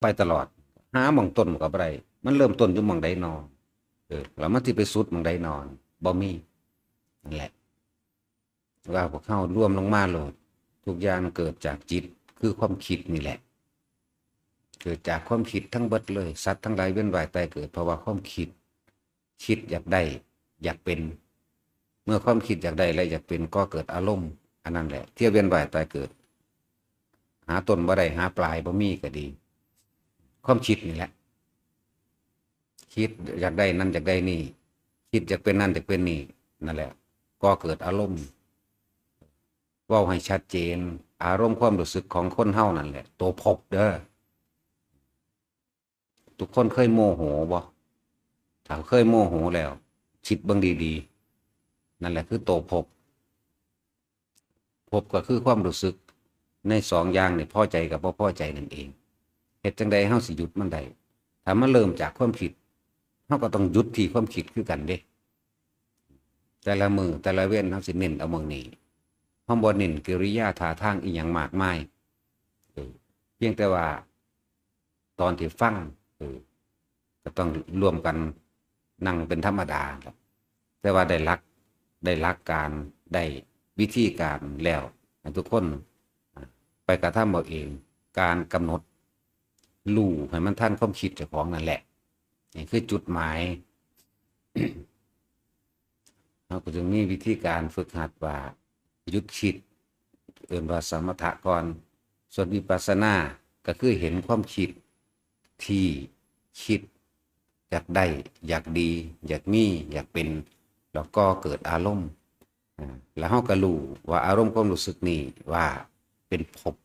ไปตลอดหาหม่องต้นมันก็บ่ได้มันเริ่มต้นอยู่หม่องใดนอแล้วมันสิไปสุดหม่องใดนอนบ่มีนั่นแหละว่าพวกเขาร่วมลงมาโลดทุกอย่างเกิดจากจิตคือความคิดนี่แหละเกิดจากความคิดทั้งเบิดเลยสัตว์ทั้งหลายเวียนว่ายตายเกิดเพราะว่าความคิดคิดอยากได้อยากเป็นเมื่อความคิดอยากได้และอยากเป็นก็เกิดอารมณ์อันนั้นแหละที่เวียนว่ายตายเกิดหาต้นบ่ได้หาปลายบ่มีก็ดีความคิดนี่แหละคิดอยากได้นั่นอยากได้นี่คิดอยากเป็นนั่นอยากเป็นนี่นั่นแหละก็เกิดอารมณ์เว้าให้ชัดเจนอารมณ์ความรู้สึกของคนเฮานั่นแหละตัวภพเด้อทุกคนเคยโมโหบ่ถ้าเคยโมโหแล้วคิดเบิ่งดีๆนั่นแหละคือตัวภพภพก็คือความรู้สึกในสองอย่างนี่พอใจกับบ่พอใจนั่นเองเฮ็ดจังใดเฮาสิหยุดมันได้ถ้ามันเริ่มจากความคิดเฮาก็ต้องหยุดที่ความคิดคือกันเด้แต่ละมือแต่ละเว้นเฮาสิเน้นเอาเมืองนี้เฮาบ่เน้นกิริยาท่าทางอีหยังมากมายเพียงแต่ว่าตอนที่ฟังก็ต้องร่วมกันนั่งเป็นธรรมดาครับแต่ว่าได้หลักการได้วิธีการแล้วให้ทุกคนไปกระทำเอาเองการกำหนดรู้ให้มันทันความคิดเจ้าของนั่นแหละนี่คือจุดหมาย เราก็จะมีวิธีการฝึกหัดว่าหยุดคิดเอื่นว่าสมถะก่อนส่วนวิปัสสนาก็คือเห็นความคิดที่คิดอยากได้อยากดีอยากมีอยากเป็นแล้วก็เกิดอารมณ์แล้วเราก็รู้ว่าอารมณ์ความรู้สึกนี้ว่าเป็นภพ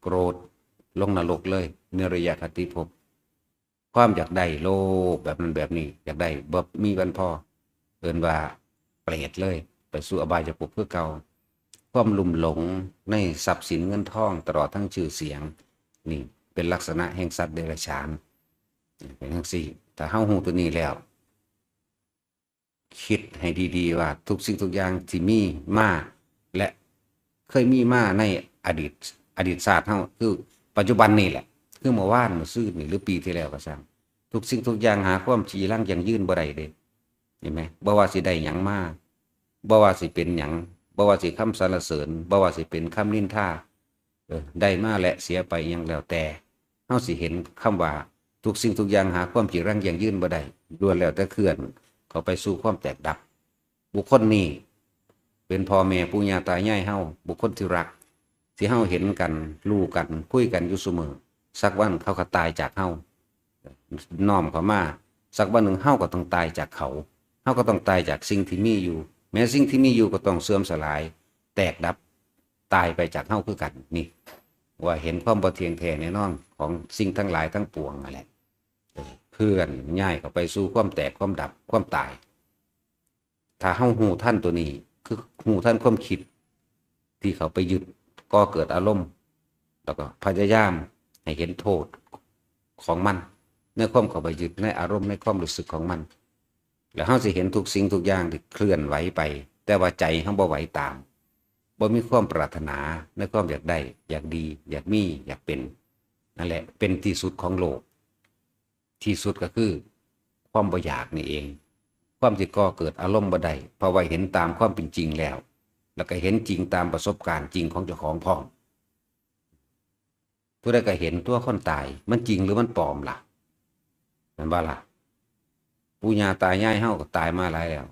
โกรธลงนรกเลยเนรยคติภพความอยากได้โลภแบบนั้นแบบนี้อยากได้แบบมีวันพอเอินว่าเปรตเลยไปสู่อบายภูมิเพื่อเก่าความลุ่มหลงในทรัพย์สินเงินทองตลอดทั้งชื่อเสียงนี่เป็นลักษณะแห่งสัตว์เดรัจฉานเป็นทั้งสี่แต่เฮาหูตัวนี้แล้วคิดให้ดีๆว่าทุกสิ่งทุกอย่างที่มีมาและเคยมีมาในอดีตศาสตร์เฮาคือปัจจุบันนี่แหละคือเมื่อวานเมื่อซื่อนี่หรือปีที่แล้วก็ซ้ำทุกสิ่งทุกอย่างหาความจีรังยังยืนบ่ได้เด้เห็นไหมบ่ว่าสิได้หยังมาบ่ว่าสิเป็นหยังบ่ว่าสิคำสรรเสริญบ่ว่าสิเป็นคำนินทาได้มาและเสียไปยังแล้วแต่เฮาสิเห็นคำว่าทุกสิ่งทุกอย่างหาความจีรังยังยืนบ่ได้ล้วนแล้วแต่เคลื่อนเขาไปสู่ความแตกดับบุคคลนี้เป็นพ่อแม่ปู่ย่าตายายเฮาบุคคลที่รักที่เฮาเห็นกันรู้กันคุยกันอยู่เสมอสักวันเขาก็ตายจากเฮาน้อมเขามาสักวันหนึ่งเฮาก็ต้องตายจากเขาเฮาก็ต้องตายจากสิ่งที่มีอยู่แม้สิ่งที่มีอยู่ก็ต้องเสื่อมสลายแตกดับตายไปจากเฮาคือกันนี่ว่าเห็นความบ่เที่ยงแท้แน่นอนของสิ่งทั้งหลายทั้งปวงนั่นแหละเพื่อนง่ายเข้าไปสู่ความแตกความดับความตายถ้าเฮาหูท่านตัวนี้คือหูท่านความคิดที่เขาไปยึดก็เกิดอารมณ์แล้วก็พยายามให้เห็นโทษของมันในความเข้าไปยึดในอารมณ์ในความรู้สึกของมันแล้วเฮาสิเห็นทุกสิ่งทุกอย่างที่เคลื่อนไหวไปแต่ว่าใจเฮาบ่ไหวตามบ่มีความปรารถนาในความอยากได้อยากดีอยากมีอยากเป็นนั่นแหละเป็นที่สุดของโลกที่สุดก็คือความบ่อยากนี่เองความที่ก่อเกิดอารมณ์บ่ได้เพราะว่าเห็นตามความเป็นจริงแล้วก็เห็นจริงตามประสบการณ์จริงของเจ้าของพ้องผู้ใดก็เห็นตัวคนตายมันจริงหรือมันปลอมล่ะมันว่าล่ะปู่ย่าตายายเฮาก็ตายมาหลายแล้ว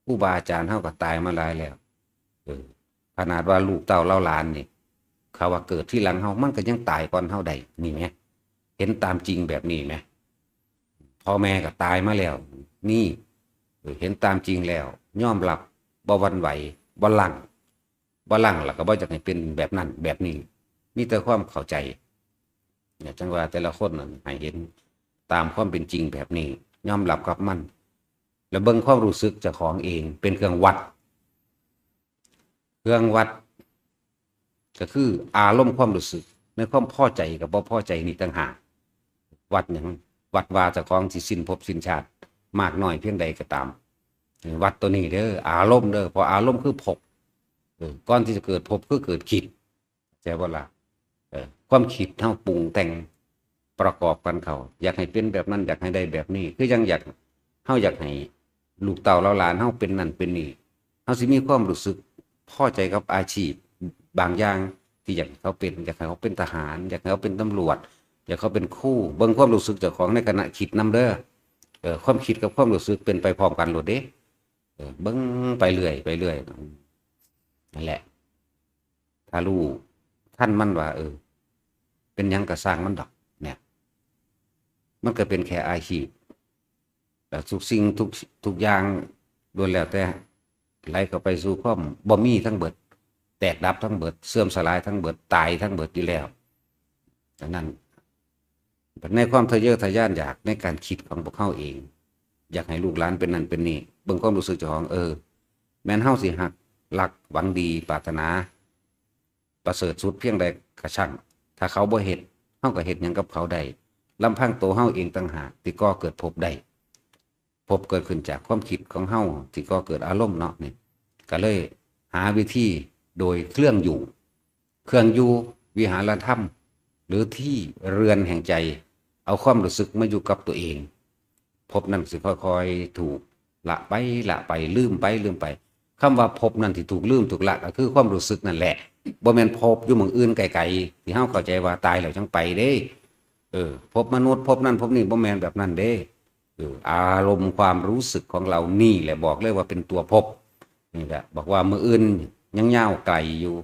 ครูบาอาจารย์เฮาก็ตายมาหลายแล้วเออขนาดว่าลูกเต้าเล่าหลานนี่เขาว่าเกิดที่หลังเฮามันก็ยังตายก่อนเฮาได้นี่ไหมเห็นตามจริงแบบนี้ไหมพ่อแม่ก็ตายมาแล้วนี่เห็นตามจริงแล้วยอมรับบ่หวั่นไหวบ่ลั่งแล้วก็บ่จะให้เป็นแบบนั้นแบบนี้มีแต่ความเข้าใจเนี่ยจังว่าแต่ละคนนั่นให้เห็นตามความเป็นจริงแบบนี้ยอมรับกับมันแล้วเบิ่งความรู้สึกเจ้าของเองเป็นเครื่องวัดก็คืออารมณ์ความรู้สึกในความพอใจกับบ่พอใจนี่ต่างหากวัดอย่างวัดว่าเจ้าของสิสิ้นภพสิ้นชาติมากน้อยเพียงใดก็ตามวัดตัวนี้เด้ออารมณ์เด้อเพราะอารมณ์คือภพก่อนที่จะเกิดภพคือเกิดคิดใช่บ่ล่ะความคิดเฮาปรุงแต่ง ประกอบกันเขาอยากให้เป็นแบบนั้นอยากให้ได้แบบนี้คือยังอยากเฮาอยากให้ลูกเต่าเราหลานเฮาเป็นนั่นเป็นนี่เฮาสิมีความรู้สึกพอใจกับอาชีพบางอย่างที่อยากให้เขาเป็นอยากให้เขาเป็นทหารอยากให้เขาเป็นตำรวจอยากเขาเป็นครูเบิ่งความรู้สึกเจ้าของในขณะคิดนำเด้อความคิดกับความรู้สึกเป็นไปพร้อมกันโลดเด้เบิ่งไปเรื่อยไปเรื่อยนั่นแหละถ้ารู้ท่านมันว่าเป็นหยังก็สร้างมันดอกเนี่ยมันก็เป็นแค่อาชีพแต่ทุกสิ่งทุกอย่างล้วนแล้วแต่ไหลเข้าไปสู่ความบ่มีทั้งเบิดแตกดับทั้งเบิดเสื่อมสลายทั้งเบิดตายทั้งเบิดอยู่แล้วดังนั้นในความทะเยอทะยานอยากในการคิดของพวกเขาเองอยากให้ลูกหลานเป็นนั่นเป็นนี่เบิ่งความรู้สึกเจ้าของแม้นเฮาสิหักรักหวังดีปรารถนาประเสริฐสุดเพียงใดกระช่างถ้าเขาบ่เฮ็ดเฮาก็เฮ็ดหยังกับเขาได้ลำพังตัวเฮาเองต่างหากที่ก่อเกิดพบได้พบเกิดขึ้นจากความคิดของเฮาที่ก่อเกิดอารมณ์เนาะนี่ก็เลยหาวิธีโดยเครื่องอยู่วิหารธรรมหรือที่เรือนแห่งใจเอาความรู้สึกมาอยู่กับตัวเองพบนั่นสิค่อยๆถูกละไปลืมไปคำว่าพบนั่นที่ถูกลืมถูกละก็คือความรู้สึกนั่นแหละบ่แม่นพบอยู่เมืองอื่นไกลๆที่เฮาเข้าใจว่าตายแล้วจังไปเด้พบมนุษย์พบนั่นพบนี่บ่แม่นแบบนั้นเด้อารมณ์ความรู้สึกของเรานี่แหละบอกเลยว่าเป็นตัวพบนี่แหละบอกว่ามืออื่นยังยาวไกลอยู่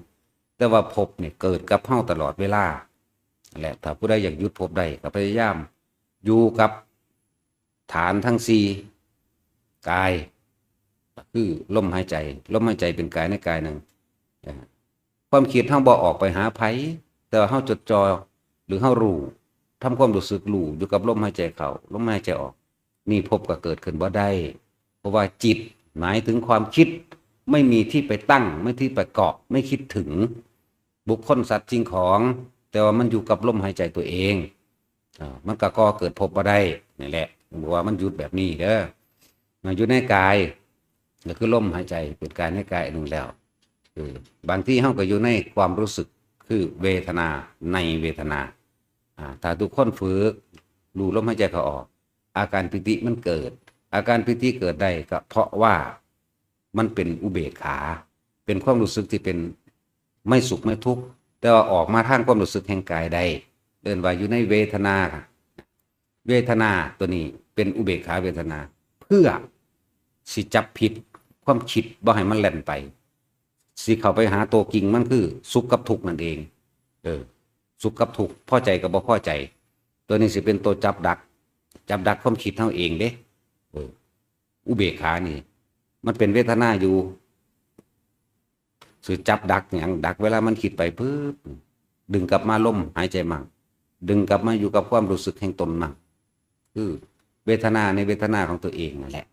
แต่ว่าพบเนี่ยเกิดกับเฮาตลอดเวลาแหละถ้าผู้ใดอยากหยุดพบได้ก็พยายามอยู่กับฐานทั้งสี่กายคือลมหายใจเป็นกายในกายหนึ่งความคิดเฮาบ่ออกไปหาไผแต่ว่าเฮาจดจ่อหรือเฮารู้ทำความรู้สึกรู้อยู่กับลมหายใจเข้าลมหายใจออกนี่พบก็เกิดขึ้นบ่ได้เพราะว่าจิตหมายถึงความคิดไม่มีที่ไปตั้งไม่ที่ไปเกาะไม่คิดถึงบุคคลสัตว์จริงของแต่ว่ามันอยู่กับลมหายใจตัวเองมันก็เกิดพบบ่ได้นี่แหละบอกว่ามันหยุดแบบนี้เด้อมันอยู่ในกายก็คือลมหายใจเป็นกายในกายหนึ่งแล้วบางที่เฮาก็อยู่ในความรู้สึกคือเวทนาในเวทนาถ้าทุกคนฝึกรู้ลมหายใจเขาออกอาการปิติมันเกิดอาการปิติเกิดได้ก็เพราะว่ามันเป็นอุเบกขาเป็นความรู้สึกที่เป็นไม่สุขไม่ทุกข์แต่ว่าออกมาทางความรู้สึกแห่งกายได้เดินว่าอยู่ในเวทนาตัวนี้เป็นอุเบกขาเวทนาเพื่อสิจับผิดความคิดบ่ให้มันแล่นไปสิเข้าไปหาตัวกิ่งมันคือสุขกับทุกข์นั่นเองสุขกับทุกข์พอใจกับบ่พอใจตัวนี้สิเป็นตัวจับดักความคิดเฮาเองเด้อุเบกขานี่มันเป็นเวทนาอยู่สิจับดักอย่างดักเวลามันคิดไปปึ๊บดึงกลับมาลมหายใจมั่งดึงกลับมาอยู่กับความรู้สึกแห่งตนมั่งคือเวทนาในเวทนาของตัวเองนั่นแหละ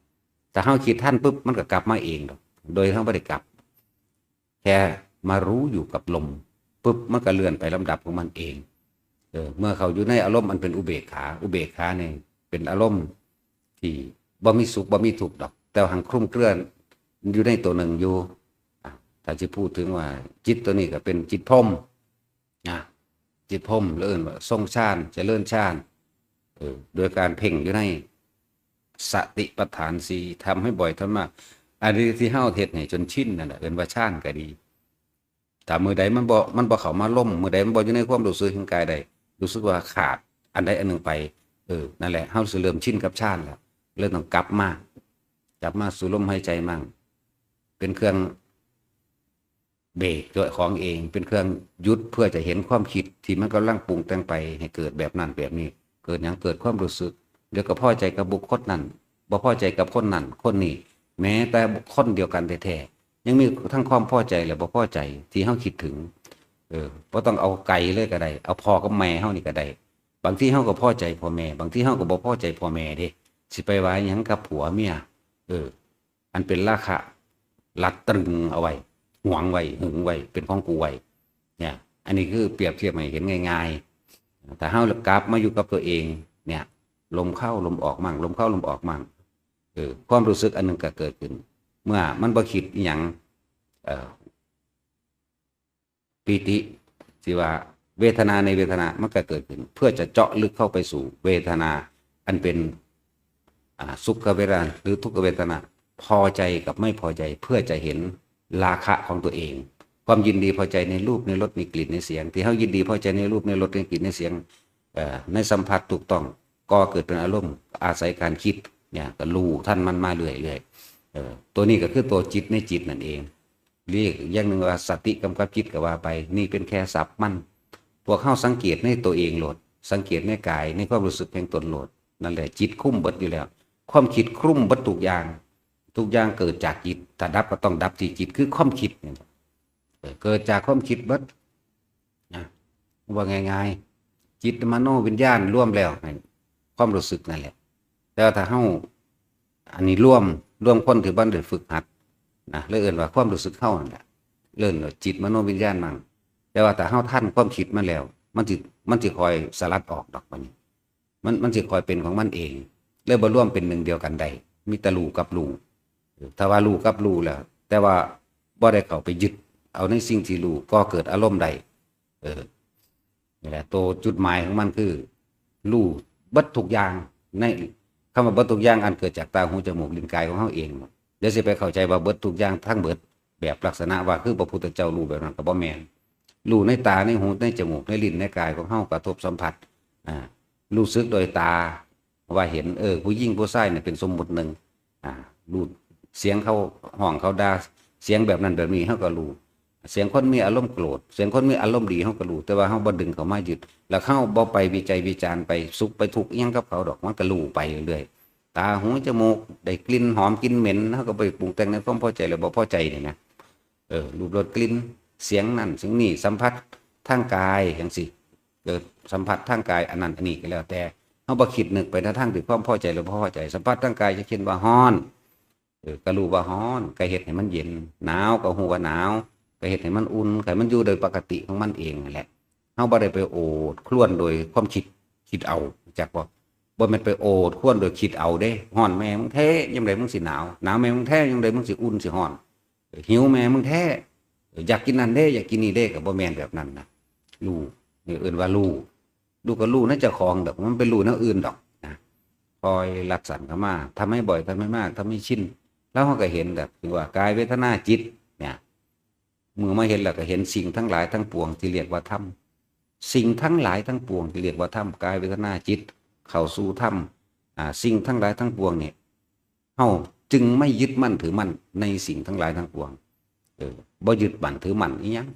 แต่เฮาคิดท่านปุ๊บมันก็กลับมาเองโดยเฮาบ่ได้กลับแค่มารู้อยู่กับลมปุ๊บมันก็เลื่อนไปลำดับของมันเองเมื่อเขาอยู่ในอารมณ์มันเป็นอุเบกขาเนี่ยเป็นอารมณ์ที่บ่มีสุขบ่มีทุกข์ดอกแต่หังคลุ้มเครืออยู่ในตัวหนึ่งอยู่ถ้าจะพูดถึงว่าจิตตัวนี้ก็เป็นจิตพรหมจิตพรหมเลื่อนว่าทรงฌานเจริญฌานโดยการเพ่งอยู่ในสติปัฏฐานสี่ทำให้บ่อยทำมากอันนี้ที่เฮาเฮ็ดให้จนชินนั่นแหละเป็นว่าฌานก็ดีแต่มือใดมันบ่เข้ามาล่มมือใดมันบ่อยู่ในความรู้สึกแห่งกายใดรู้สึกว่าขาดอันใดอันหนึ่งไปนั่นแหละเฮาสิเริ่มชินกับฌานแล้วเริ่มต้องกลับมาสู่ลมหายใจมั่งเป็นเครื่องเบรกตัวของเองเป็นเครื่องหยุดเพื่อจะเห็นความคิดที่มันกำลังปรุงแต่งไปให้เกิดแบบนั้นแบบนี้เกิดอย่างเกิดความรู้สึกเดี๋ยวก็พอใจกับบุคคลนั้นบ่พอใจกับคนนั้นคนนี้แม้แต่บุคคลเดียวกันแท้ๆยังมีทั้งความพอใจและบ่พอใจที่เฮาคิดถึงบ่ต้องเอาไกลเลยก็ได้เอาพ่อกับแม่เฮานี่ก็ได้บางทีเฮาก็พอใจพ่อแม่บางทีเฮาก็บ่พอใจพ่อแม่เด้สิไปว่าหยังกับผัวเมียอันเป็นราคะรัดตรึงเอาไว้หวงไว้หึงไว้เป็นของกูไว้เนี่ยอันนี้คือเปรียบเทียบให้เห็นง่ายๆแต่เฮากลับมาอยู่กับตัวเองเนี่ยลมเข้าลมออกมั่งลมเข้าลมออกมั่งความรู้สึกอันนึงก็เกิดขึ้นเมื่อมันบ่คิดอหยังปีติที่ว่า เวทนาในเวทนามันก็เกิดขึ้นเพื่อจะเจาะลึกเข้าไปสู่เวทนาอันเป็นสุขเวทนาหรือทุกขเวทนาพอใจกับไม่พอใจเพื่อจะเห็นราคะของตัวเอง ความยินดีพอใจในรูปในรสในกลิ่นในเสียงที่เขายินดีพอใจในรูปในรสในกลิ่นในเสียงในสัมผัสถูกต้องก็เกิดเป็นอารมณ์อาศัยการคิดเนี่ยก็รู้ท่านมันมาเรื่อยๆตัวนี้ก็คือตัวจิตในจิตนั่นเองเรียกอย่างหนึ่งว่าสติกำกับจิตก็ว่าไปนี่เป็นแค่ศัพท์มันพวกเข้าสังเกตในตัวเองโหลดสังเกตในกายในความรู้สึกแห่งตนโหลดนั่นแหละจิตคุ้มเบิดอยู่แล้วความคิดคลุ้มเบิดทุกอย่างเกิดจากจิตถ้าดับก็ต้องดับที่จิตคือความคิดเนี่ยเกิดจากความคิดเบิดนะว่าง่ายๆจิตมโนวิญญาณร่วมแล้วความรู้สึกนั่นแหละแต่ถ้าเฮาอันนี้ร่วมคนถือบ้านเดือดฝึกหัดนะเรื่องว่าความรู้สึกเข้านั่นแหละเรื่องจิตมโนวิญญาณมั่งแต่ว่าแต่เฮาท่านความคิดมันแล้วมันจะคอยสลัดออกดอกมันจะคอยเป็นของมันเองเรื่องบ่ร่วมเป็นหนึ่งเดียวกันใดมีแต่รู้กับรู้ถ้าว่ารู้กับรู้แล้วแต่ว่าบ่ได้เข้าไปยึดเอาในสิ่งที่รู้ก็เกิดอารมณ์ใดนี่แหละตัวจุดหมายของมันคือรู้บัดทุกอย่างในคำว่าบัดทุกอย่างอันเกิดจากตาหูจมูกลิ้นกายของเขาเองเดี๋ยวสิไปเข้าใจว่าเบิดทุกอย่างทั้งเบิดแบบลักษณะว่าคือพระพุทธเจ้ารู้แบบนั้นก็บ่แม่นรู้ในตาในหูในจมูกในลิ้นในกายของเขากระทบสัมผัสรู้สึกโดยตาว่าเห็นผู้หญิงผู้ชายเนี่ยเป็นสมมุติหนึ่งรู้เสียงเขาห้องเขาด่าเสียงแบบนั้นแบบนี้เขาก็รู้เสียงคนมีอารมณ์โกรธเสียงคนมีอารมณ์ดีเขาก็รู้แต่ว่าเขาบ่ดึงเขามายึดแล้วเขาบ่ไปวิจัยวิจารณ์ไปสุขไปทุกข์ยังกับเขาดอกมันก็รู้ไปเรื่อยตาหูจมูกได้กลิ่นหอมกลิ่นเหม็นเขาก็ไปปรุงแต่งในความพอใจหรือบ่พอใจเนี่ยนะรูปรสกลิ่นเสียงนั่นเสียงนี่สัมผัสทางกายอย่างสิเกิดสัมผัสทางกายอันนั้นอันนี้ก็แล้วแต่เขาบ่คิดนึกไปในทางถึงความพอใจหรือบ่พอใจสัมผัสทางกายจะเช่นว่าฮ้อนก็รู้ว่าฮ้อนก็เฮ็ดให้มันเย็นหนาวก็ฮู้ว่าหนาวก็เฮ็ดให้มันอุ่นให้มันอยู่โดยปกติของมันเองนั่นแหละเฮาบ่ได้ไปโอดครวญโดยความคิดเอาจักบ่แม่นไปโอดครวญโดยคิดเอาเด้ฮ้อนแม่มึงแท้ยามใดมึงสิหนาวแม่มึงแท้ยามใดมึงสิอุ่นสิฮ้อนหิวแม่มึงแท้อยากกินนั่นเด้อยากกินนี่เด้ก็บ่แม่นแบบนั้นนะรู้นี่เอิ้นว่ารู้ก็รู้นะเจ้าของดอกมันเป็นรู้แนวอื่นดอกนะคอยรักษาเข้ามาทำให้บ่อยทำให้มากทำให้ชินแล้วเฮาก็เห็นแบบว่ากายเวทนาจิตเนี่ยเมื่อมาเห็นแล้วก็เห็นสิ่งทั้งหลายทั้งปวงที่เรียกว่าธรรมสิ่งทั้งหลายทั้งปวงที่เรียกว่าธรรมกายเวทนาจิตเข้าสู่ธรรมสิ่งทั้งหลายทั้งปวงเนี่ยเฮาจึงไม่ยึดมั่นถือมั่นในสิ่งทั้งหลายทั้งปวงบ่ยึดมั่นถือมั่นอีหยัง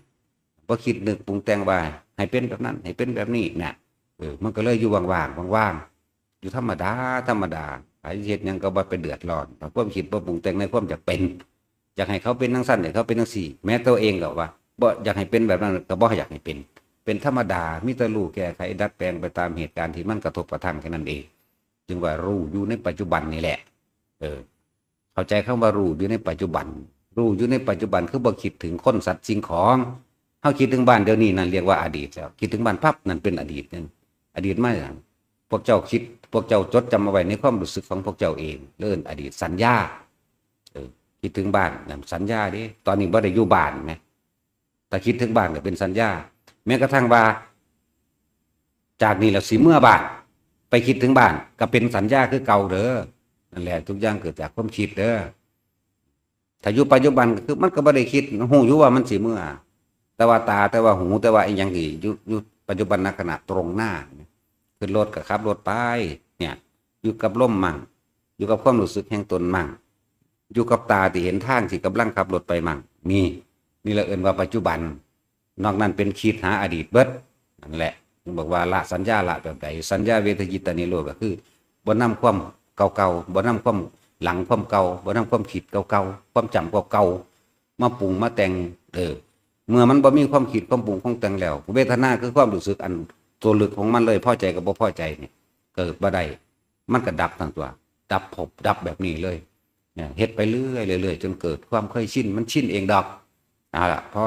บ่คิดนึกปรุงแต่งว่าให้เป็นแบบนั้นให้เป็นแบบนี้เนี่ยมันก็เลยอยู่ว่างๆอยู่ธรรมดาไอ้เฮ็ดหยังก็บ่ไปเดือดร้อนความคิดบ่ปรุงแต่งในความอยากเป็นอยากให้เขาเป็นจังซั่นให้เขาเป็นจังซี่แม้ตัวเองก็ว่าบ่อยากให้เป็นแบบนั้นก็บ่อยากให้เป็นธรรมดามีแต่รู้แก้ไขดัดแปลงไปตามเหตุการณ์ที่มันกระทบกระทั่งแค่นั้นเองจึงว่ารู้อยู่ในปัจจุบันนี่แหละเข้าใจคำว่ารู้อยู่ในปัจจุบันรู้อยู่ในปัจจุบันคือบ่คิดถึงคนสัตว์สิ่งของเฮาคิดถึงบ้านเดี๋ยวนี้นั่นเรียกว่าอดีตแล้วคิดถึงบ้านปั๊บนั่นเป็นอดีตนั่นอดีตมาอย่างพวกเจ้าคิดพวกเจ้าจดจำเอาไว้ในความรู้สึกของพวกเจ้าเองเรื่องอดีตสัญญาคิดถึงบ้านนั่นสัญญาดิตอนนี้บ่ได้อยู่บ้านไหมแต่คิดถึงบ้านก็เป็นสัญญาแม้กระทั่งว่าจากนี้แล้วสิเมื่อบ้านไปคิดถึงบ้านก็เป็นสัญญาคือเก่าเด้อนั่นแหละทุกอย่างเกิดจากความคิดเด้อถ้าอยู่ปัจจุบันก็คือมันก็บ่ได้คิดหูอยู่ว่ามันสิเมื่อแต่ว่าตาแต่ว่าหูแต่ว่าอีกอย่างที่อยู่ปัจจุบันณขณะตรงหน้าขึ้นรถก็ขับรถไปเนี่ยอยู่กับลมมั่งอยู่กับความรู้สึกแห่งตนมั่งอยู่กับตาที่เห็นทางที่กำลังขับรถไปมั่งนี่เราเอิ้นว่าปัจจุบันนอกนั้นเป็นคิดหาอดีตเบิดนั่นแหละบอกว่าละสัญญาละแบบใดสัญญาเวทยิตานิโรธก็คือบ่นำความเก่าๆบ่นำความหลังความเก่าบ่นำความคิดเก่าๆความจำเก่าๆมาปรุงมาแต่งเมื่อมันบ่มีความคิดความปรุงความแต่งแล้วเวทนาคือความรู้สึกอันตัวลึกของมันเลยพอใจกับบ่พอใจเนี่ยเกิดบ่ได้มันก็ดับทั้งตัวดับภพดับแบบนี้เลยเนี่ยเฮ็ดไปเรื่อยจนเกิดความเคยชินมันชินเองดอกเอาล่ะพ่อ